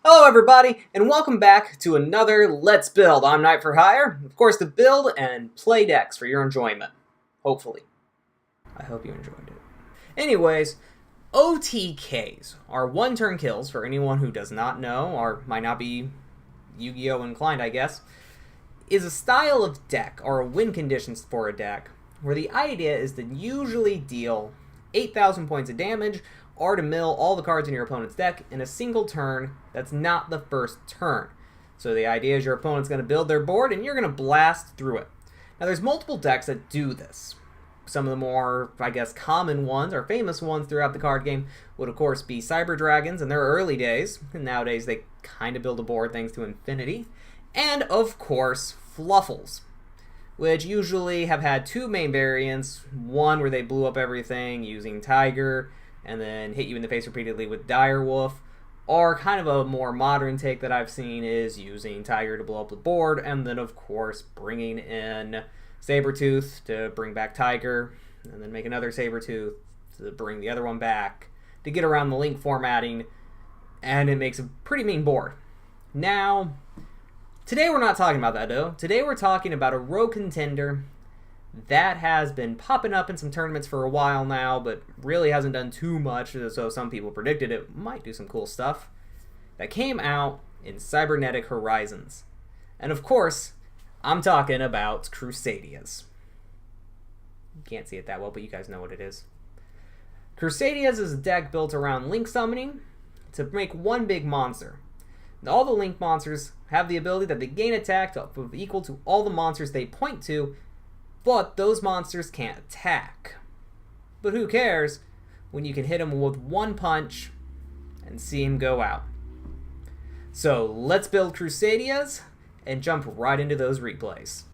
Hello everybody, and welcome back to another Let's Build. I'm Knight for Hire, of course to build and play decks for your enjoyment. Hopefully. I hope you enjoyed it. Anyways, OTKs are one-turn kills for anyone who does not know, or might not be Yu-Gi-Oh! Inclined, I guess, is a style of deck, or win conditions for a deck, where the idea is to usually deal 8,000 points of damage, or to mill all the cards in your opponent's deck in a single turn that's not the first turn. So the idea is your opponent's going to build their board, and you're going to blast through it. Now there's multiple decks that do this. Some of the more, I guess, common ones, or famous ones throughout the card game, would of course be Cyber Dragons in their early days, and nowadays they kind of build a board thanks to Infinity. And of course, Fluffles, which usually have had two main variants. One where they blew up everything using Tiger, and then hit you in the face repeatedly with Direwolf, or kind of a more modern take that I've seen is using Tiger to blow up the board, and then of course bringing in Sabretooth to bring back Tiger, and then make another Sabretooth to bring the other one back, to get around the link formatting, and it makes a pretty mean board. Now, today we're not talking about that though. Today we're talking about a rogue contender that has been popping up in some tournaments for a while now, but really hasn't done too much, so some people predicted it might do some cool stuff. That came out in Cybernetic Horizons. And of course, I'm talking about Crusadias. You can't see it that well, but you guys know what it is. Crusadias is a deck built around link summoning to make one big monster. Now, all the link monsters have the ability that they gain attack equal to all the monsters they point to, but those monsters can't attack. But who cares when you can hit them with one punch and see him go out. So let's build Crusadias and jump right into those replays.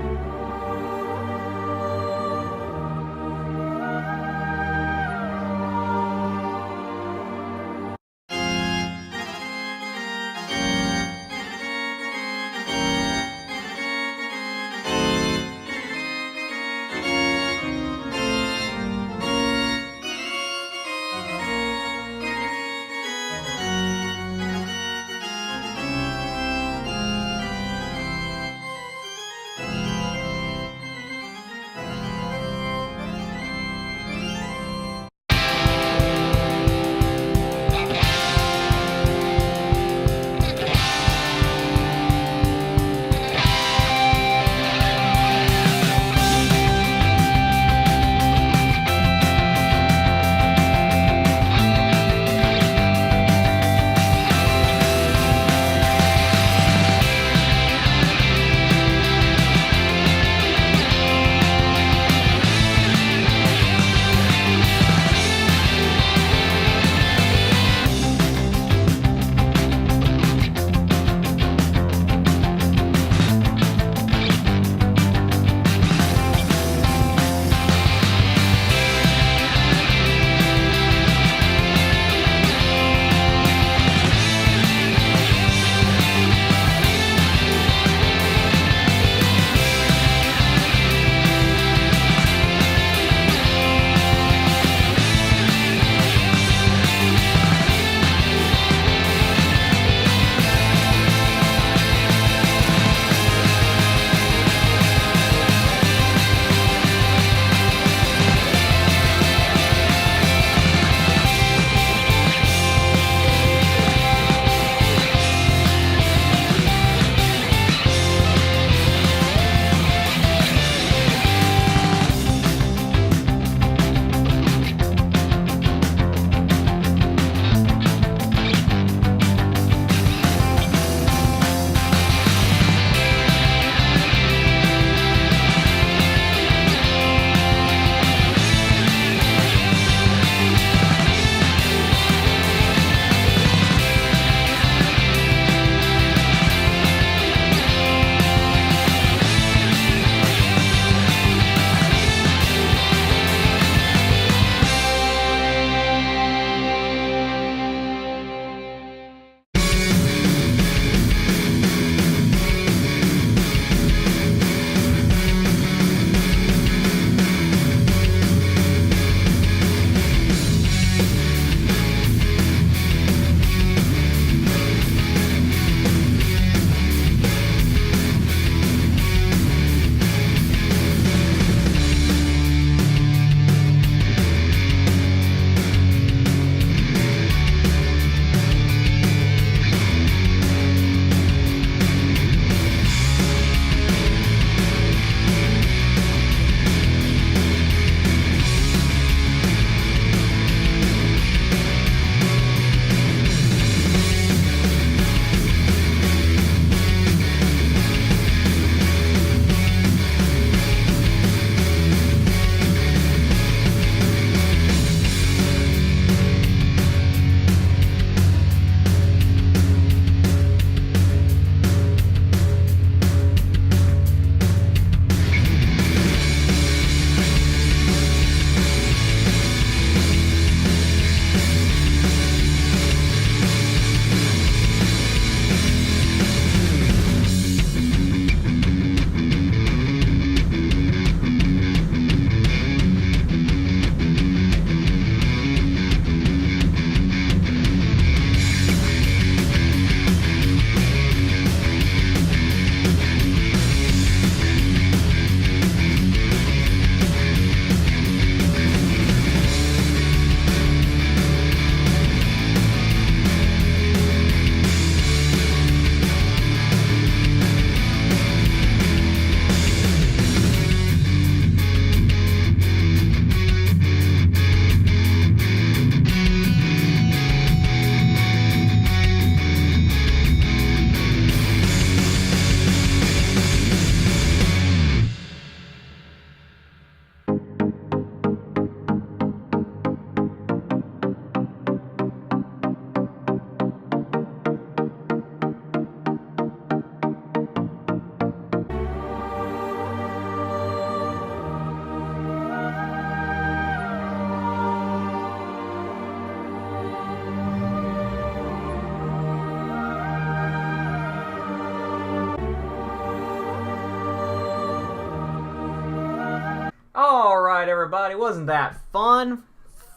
everybody. Wasn't that fun?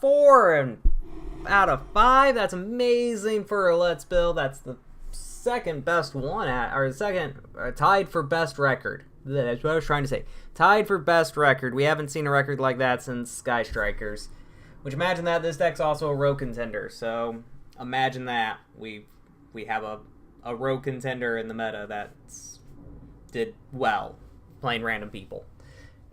4 out of 5. That's amazing for a Let's Build. That's the second best one tied for best record. That's what I was trying to say. Tied for best record. We haven't seen a record like that since Sky Strikers. Which, imagine that this deck's also a rogue contender. So imagine that we have a rogue contender in the meta that did well playing random people.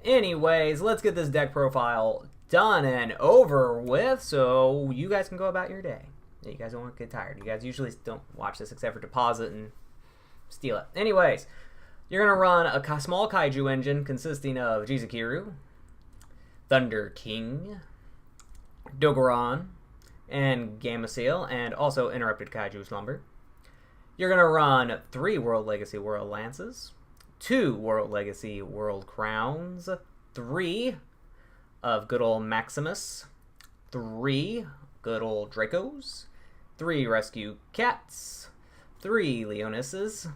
Anyways, let's get this deck profile done and over with so you guys can go about your day. You guys don't want to get tired. You guys usually don't watch this except for deposit and steal it. Anyways, you're going to run a small kaiju engine consisting of Jizukiru, Thunder King, Dogoran, and Gamma Seal, and also Interrupted Kaiju Slumber. You're going to run 3 World Legacy World Lances, 2 World Legacy World Crowns, 3 of good old Maximus, 3 good old Dracos, 3 Rescue Cats, 3 Leonisses,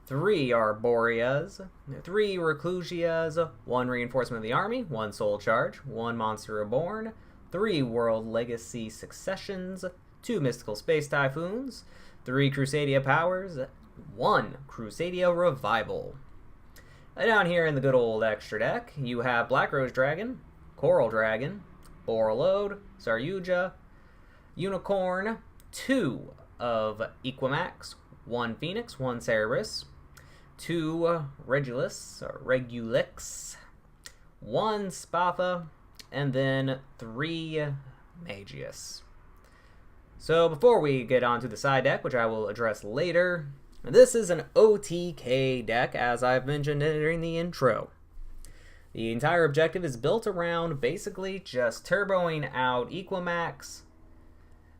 3 Arborias, 3 Reclusias, 1 Reinforcement of the Army, 1 Soul Charge, 1 Monster Reborn, 3 World Legacy Successions, 2 Mystical Space Typhoons, 3 Crusadia Powers, 1 Crusadia Revival. And down here in the good old extra deck, you have Black Rose Dragon, Coral Dragon, Borreload, Saryuja, Unicorn, 2 of Equimax, 1 Phoenix, 1 Cerberus, 2 Regulix, 1 Spatha, and then 3 Magius. So before we get on to the side deck, which I will address later, this is an OTK deck, as I've mentioned during the intro. The entire objective is built around basically just turboing out Equimax,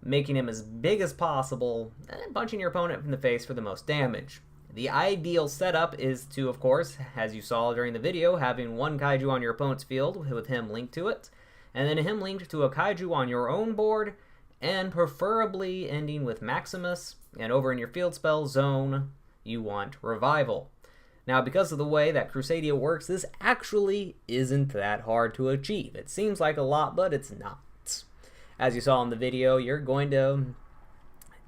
making him as big as possible, and punching your opponent in the face for the most damage. The ideal setup is to, of course, as you saw during the video, having 1 kaiju on your opponent's field with him linked to it, and then him linked to a kaiju on your own board, and preferably ending with Maximus, and over in your field spell zone, you want Revival. Now, because of the way that Crusadia works, this actually isn't that hard to achieve. It seems like a lot, but it's not. As you saw in the video, you're going to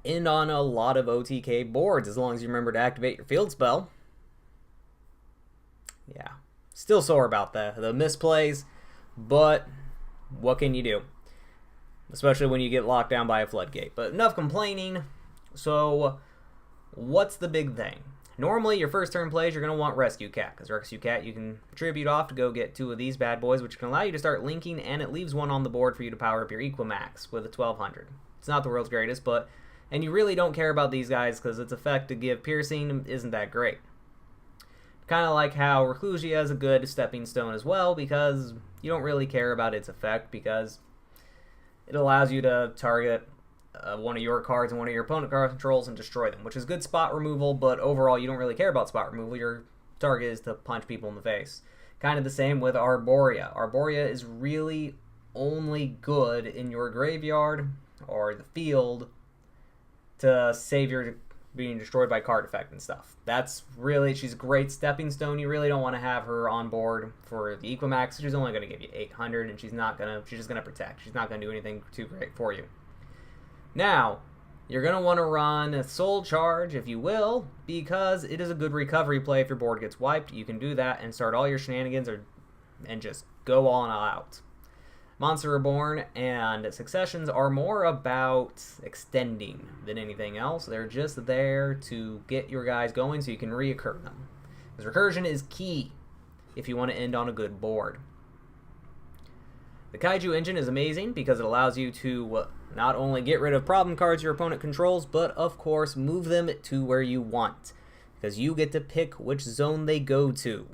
end on a lot of OTK boards as long as you remember to activate your field spell. Yeah, still sore about the misplays, but what can you do? Especially when you get locked down by a floodgate. But enough complaining. So, what's the big thing? Normally, your first turn plays, you're going to want Rescue Cat, because Rescue Cat you can attribute off to go get 2 of these bad boys, which can allow you to start linking, and it leaves 1 on the board for you to power up your Equimax with a 1200. It's not the world's greatest, but, and you really don't care about these guys because its effect to give piercing isn't that great. Kind of like how Reclusia is a good stepping stone as well, because you don't really care about its effect, because it allows you to target one of your cards and one of your opponent card controls and destroy them, which is good spot removal, but overall you don't really care about spot removal. Your target is to punch people in the face. Kind of the same with Arboria. Arboria is really only good in your graveyard or the field to save your being destroyed by card effect and stuff. That's really, she's a great stepping stone. You really don't want to have her on board for the Equimax. She's only going to give you 800, and she's just going to protect. She's not going to do anything too great for you. Now, you're going to want to run a Soul Charge, if you will, because it is a good recovery play if your board gets wiped. You can do that and start all your shenanigans and just go all out. Monster Reborn and Successions are more about extending than anything else. They're just there to get your guys going so you can reoccur them. Because recursion is key if you want to end on a good board. The Kaiju engine is amazing because it allows you to not only get rid of problem cards your opponent controls, but of course move them to where you want. Because you get to pick which zone they go to.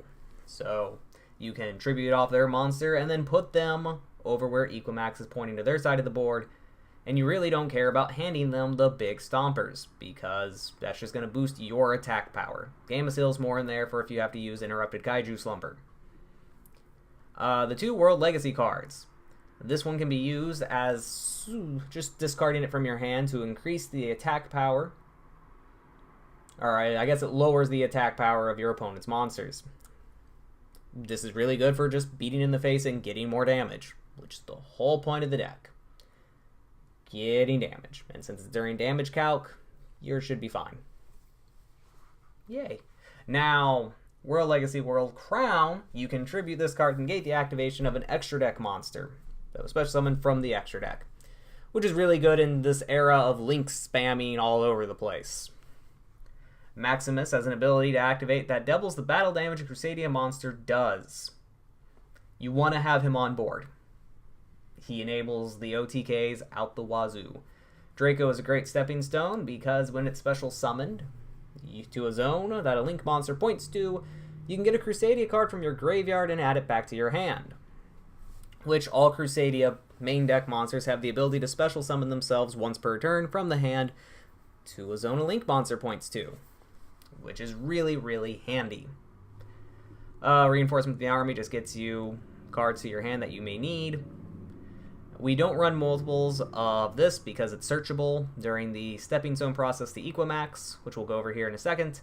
So you can tribute off their monster and then put them over where Equimax is pointing to their side of the board, and you really don't care about handing them the big stompers, because that's just going to boost your attack power. Gamma Seal's more in there for if you have to use Interrupted Kaiju Slumber. The 2 World Legacy cards. This one can be used as just discarding it from your hand to increase the attack power. Alright, I guess it lowers the attack power of your opponent's monsters. This is really good for just beating in the face and getting more damage, which is the whole point of the deck. Getting damage. And since it's during damage calc, yours should be fine. Yay. Now, World Legacy World Crown, you can tribute this card and negate the activation of an extra deck monster that was special summoned from the extra deck, which is really good in this era of Link spamming all over the place. Maximus has an ability to activate that doubles the battle damage a Crusadia monster does. You want to have him on board. He enables the OTKs out the wazoo. Draco is a great stepping stone because when it's special summoned to a zone that a Link monster points to, you can get a Crusadia card from your graveyard and add it back to your hand. Which all Crusadia main deck monsters have the ability to special summon themselves once per turn from the hand to a zone a Link monster points to, which is really, really handy. Reinforcement of the Army just gets you cards to your hand that you may need. We don't run multiples of this because it's searchable during the stepping stone process to Equimax, which we'll go over here in a second,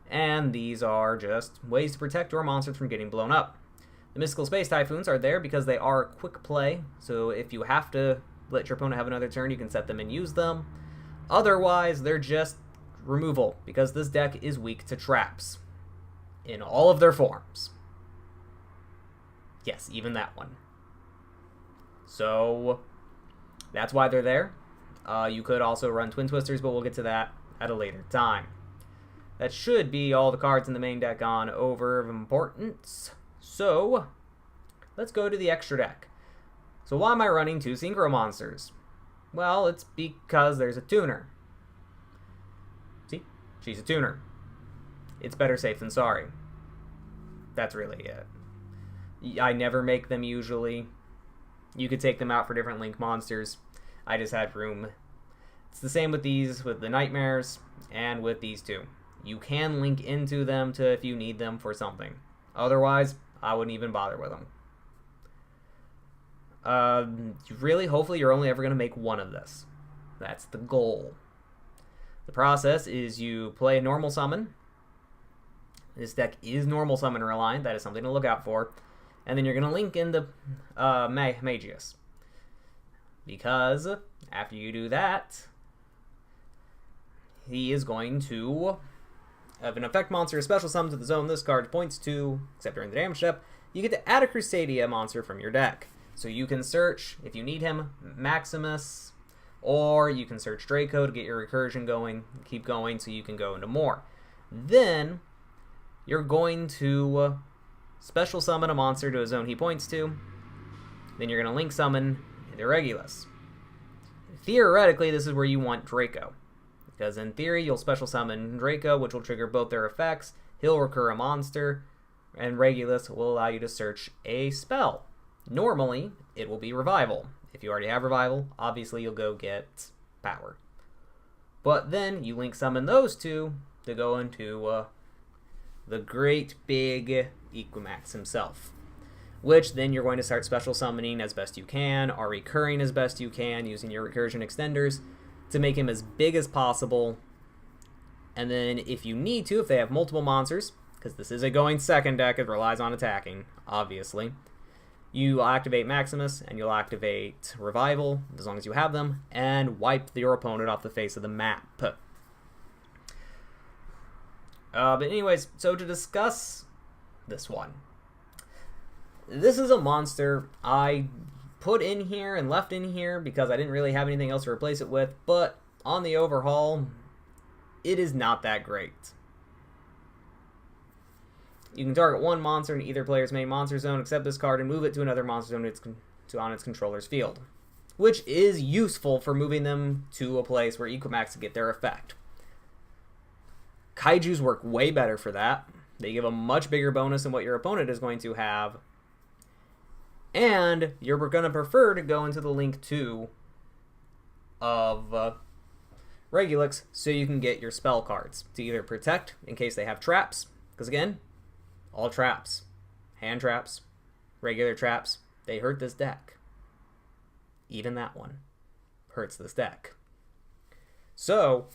and these are just ways to protect your monsters from getting blown up. The Mystical Space Typhoons are there because they are quick play, so if you have to let your opponent have another turn, you can set them and use them. Otherwise, they're just removal, because this deck is weak to traps in all of their forms. Yes, even that one. So that's why they're there. You could also run Twin Twisters, but we'll get to that at a later time. That should be all the cards in the main deck on over of importance. So let's go to the extra deck. So why am I running 2 Synchro Monsters? Well, it's because there's a tuner. See? She's a tuner. It's better safe than sorry. That's really it. I never make them usually. You could take them out for different Link monsters. I just had room. It's the same with these, with the Nightmares, and with these two. You can link into them to if you need them for something. Otherwise, I wouldn't even bother with them. Really, hopefully you're only ever going to make one of this. That's the goal. The process is you play a normal summon. This deck is normal summon reliant. That is something to look out for. And then you're going to link in the Magius. Because after you do that, he is going to have an effect monster, a special summon to the zone this card points to, except during the damage step, you get to add a Crusadia monster from your deck. So you can search, if you need him, Maximus, or you can search Draco to get your recursion going, keep going so you can go into more. Then you're going to special summon a monster to a zone he points to. Then you're going to link summon into Regulus. Theoretically, this is where you want Draco, because in theory, you'll special summon Draco, which will trigger both their effects. He'll recur a monster, and Regulus will allow you to search a spell. Normally, it will be Revival. If you already have Revival, obviously you'll go get Power. But then you link summon those two to go into the great big Equimax himself, which then you're going to start special summoning as best you can, or recurring as best you can, using your recursion extenders to make him as big as possible. And then if you need to, if they have multiple monsters, because this is a going second deck, it relies on attacking, obviously, you'll activate Maximus, and you'll activate Revival, as long as you have them, and wipe your opponent off the face of the map. But anyways, so to discuss this one. This is a monster I put in here and left in here because I didn't really have anything else to replace it with, but on the overhaul, it is not that great. You can target one monster in either player's main monster zone, except this card, and move it to another monster zone on its controller's field, which is useful for moving them to a place where Equimax get their effect. Kaijus work way better for that. They give a much bigger bonus than what your opponent is going to have. And you're going to prefer to go into the link 2 of Regulus so you can get your spell cards to either protect in case they have traps. Because again, all traps, hand traps, regular traps, they hurt this deck. Even that one hurts this deck. So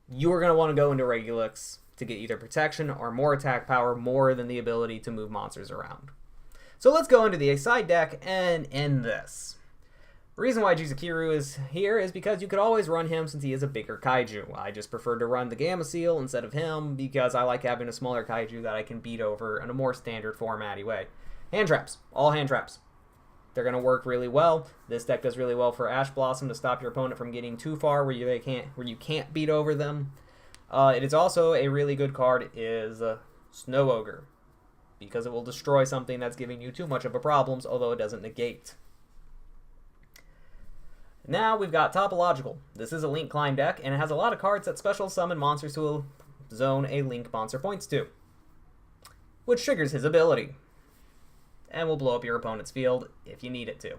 you are going to want to go into Regulus to get either protection or more attack power more than the ability to move monsters around. So let's go into the side deck and end this. The reason why Shindeiru is here is because you could always run him since he is a bigger kaiju. I just prefer to run the Gamma Seal instead of him because I like having a smaller kaiju that I can beat over in a more standard formatty way. Hand traps. All hand traps. They're going to work really well. This deck does really well for Ash Blossom to stop your opponent from getting too far where you can't beat over them. It is also a really good card is Snow Ogre because it will destroy something that's giving you too much of a problem, although it doesn't negate. Now we've got Topological. This is a Link Climb deck, and it has a lot of cards that special summon monsters who will zone a Link monster points to, which triggers his ability, and will blow up your opponent's field if you need it to.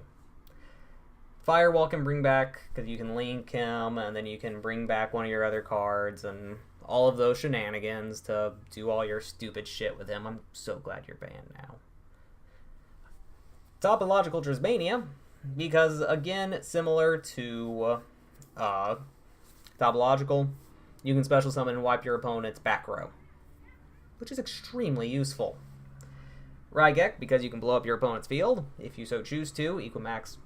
Firewall can bring back, because you can link him, and then you can bring back one of your other cards, and all of those shenanigans to do all your stupid shit with him. I'm so glad you're banned now. Topological Trismania, because again, similar to Topological, you can special summon and wipe your opponent's back row, which is extremely useful. Raigek, because you can blow up your opponent's field, if you so choose to. Equimax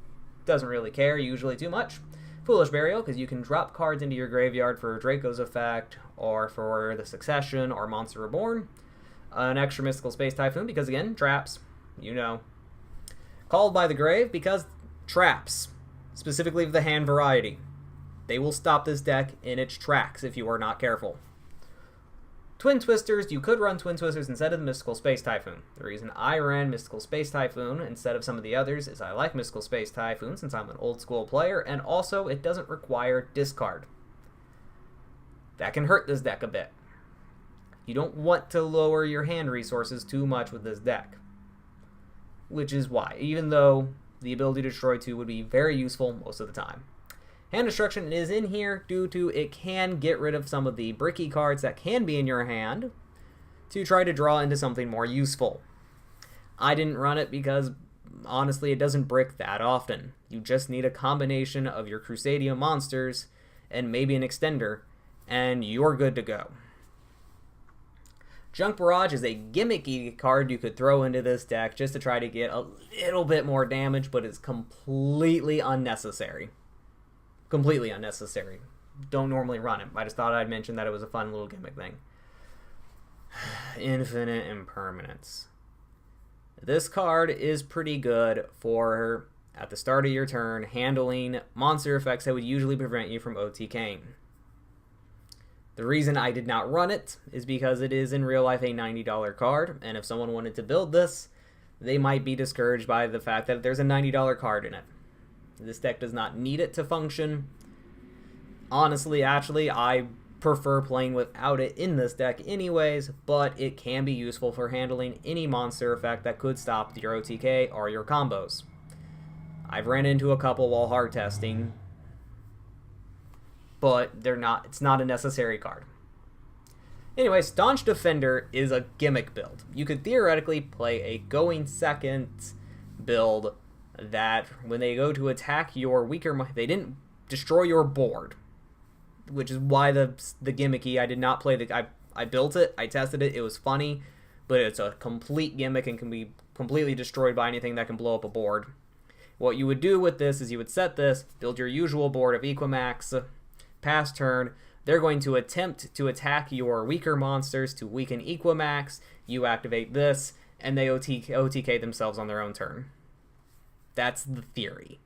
doesn't really care, usually too much. Foolish Burial, because you can drop cards into your graveyard for Draco's effect, or for the Succession, or Monster Reborn. An extra Mystical Space Typhoon, because again, traps, you know. Called by the Grave, because traps, specifically of the hand variety. They will stop this deck in its tracks if you are not careful. Twin Twisters, you could run Twin Twisters instead of the Mystical Space Typhoon. The reason I ran Mystical Space Typhoon instead of some of the others is I like Mystical Space Typhoon since I'm an old school player, and also it doesn't require discard. That can hurt this deck a bit. You don't want to lower your hand resources too much with this deck. Which is why, even though the ability to destroy 2 would be very useful most of the time. Hand Destruction is in here due to it can get rid of some of the bricky cards that can be in your hand to try to draw into something more useful. I didn't run it because, honestly, it doesn't brick that often. You just need a combination of your Crusadia monsters and maybe an extender, and you're good to go. Junk Barrage is a gimmicky card you could throw into this deck just to try to get a little bit more damage, but it's completely unnecessary. Completely unnecessary. Don't normally run it. I just thought I'd mention that it was a fun little gimmick thing. Infinite Impermanence. This card is pretty good for, at the start of your turn, handling monster effects that would usually prevent you from OTKing. The reason I did not run it is because it is in real life a $90 card, and if someone wanted to build this, they might be discouraged by the fact that there's a $90 card in it. This deck does not need it to function. Honestly, actually, I prefer playing without it in this deck anyways, but it can be useful for handling any monster effect that could stop your OTK or your combos. I've ran into a couple while hard testing, but it's not a necessary card. Anyway, Staunch Defender is a gimmick build. You could theoretically play a going second build that when they go to attack your weaker, they didn't destroy your board, which is why the gimmicky. I did not play I built it, I tested it, it was funny, but it's a complete gimmick and can be completely destroyed by anything that can blow up a board. What you would do with this is you would set this, build your usual board of Equimax, pass turn. They're going to attempt to attack your weaker monsters to weaken Equimax. You activate this, and they OTK themselves on their own turn. That's the theory.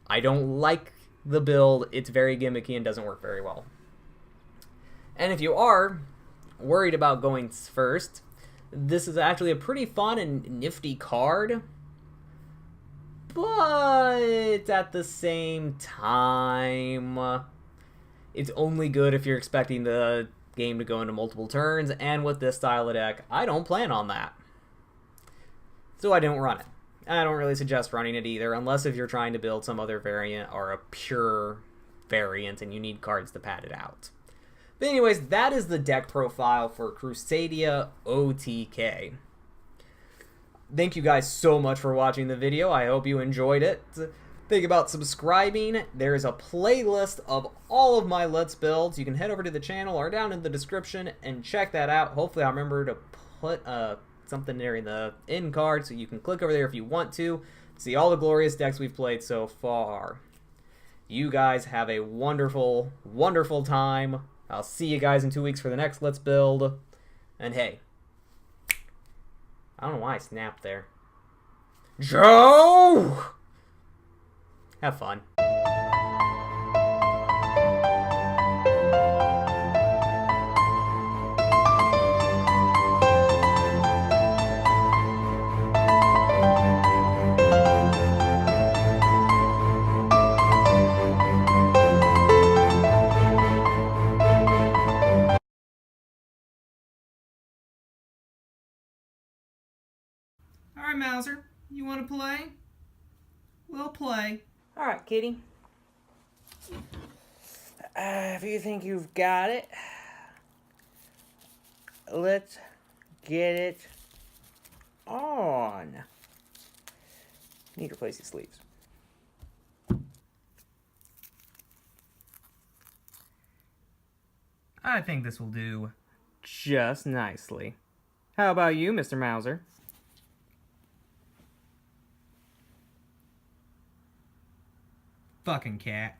I don't like the build. It's very gimmicky and doesn't work very well. And if you are worried about going first, this is actually a pretty fun and nifty card. But at the same time, it's only good if you're expecting the game to go into multiple turns. And with this style of deck, I don't plan on that. So I don't run it. I don't really suggest running it either, unless if you're trying to build some other variant or a pure variant and you need cards to pad it out. But anyways, that is the deck profile for Crusadia OTK. Thank you guys so much for watching the video. I hope you enjoyed it. Think about subscribing. There's a playlist of all of my Let's Builds. You can head over to the channel or down in the description and check that out. Hopefully I'll remember to put something there in the end card so you can click over there if you want to see all the glorious decks we've played so far. You guys have a wonderful, wonderful time. I'll see you guys in 2 weeks for the next Let's Build. And hey, I don't know why I snapped there. Joe! Have fun. Alright, Mouser, you want to play? We'll play. Alright, kitty. If you think you've got it, let's get it on. Need to replace these sleeves. I think this will do just nicely. How about you, Mr. Mouser? Fucking cat.